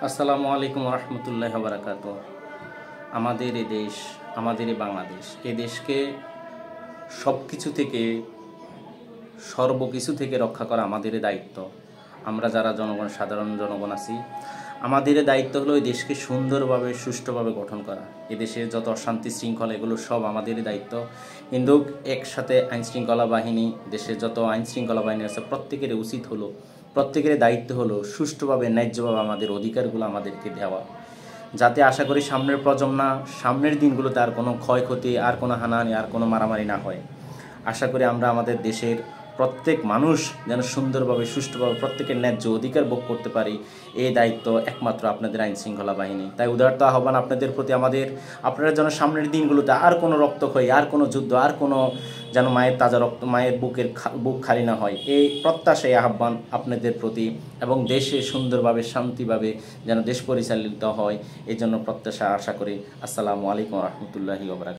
আসসালামু আলাইকুম রহমতুল্লাহ বারাকাত। আমাদের এই দেশ, আমাদের এই বাংলাদেশ, এই দেশকে সব কিছু থেকে, সর্বকিছু থেকে রক্ষা করা আমাদের দায়িত্ব। আমরা যারা জনগণ, সাধারণ জনগণ আছি, আমাদের দায়িত্ব হলো এই দেশকে সুন্দরভাবে, সুষ্ঠুভাবে গঠন করা। এদেশের যত অশান্তি শৃঙ্খলা, এগুলো সব আমাদেরই দায়িত্ব। কিন্তু একসাথে আইনশৃঙ্খলা বাহিনী, দেশের যত আইনশৃঙ্খলা বাহিনী আছে, প্রত্যেকের উচিত হলো, প্রত্যেকের দায়িত্ব হলো সুষ্ঠুভাবে, ন্যায্যভাবে আমাদের অধিকারগুলো আমাদেরকে দেওয়া, যাতে আশা করি সামনের প্রজন্ম, সামনের দিনগুলোতে আর কোনো ক্ষয়ক্ষতি, আর কোনো হানাহানি, আর কোনো মারামারি না হয়। আশা করি আমরা আমাদের দেশের প্রত্যেক মানুষ যেন সুন্দরভাবে, সুষ্ঠুভাবে প্রত্যেকের ন্যায্য অধিকার ভোগ করতে পারি, এই দায়িত্ব একমাত্র আপনাদের আইনশৃঙ্খলা বাহিনী। তাই উদারত আহ্বান আপনাদের প্রতি আমাদের, আপনারা যেন সামনের দিনগুলোতে আর কোনো রক্তক্ষয়ী, আর কোনো যুদ্ধ, আর কোনো যেন মায়ের তাজা রক্ত, মায়ের বুক খালি না হয়, এই প্রত্যাশা, এই আহ্বান আপনাদের প্রতি, এবং দেশে সুন্দরভাবে, শান্তিভাবে যেন দেশ পরিচালিত হয়, এই জন্য প্রত্যাশা আশা করি। আসসালামু আলাইকুম রহমতুল্লাহি ওয়া বারাকাতুহু।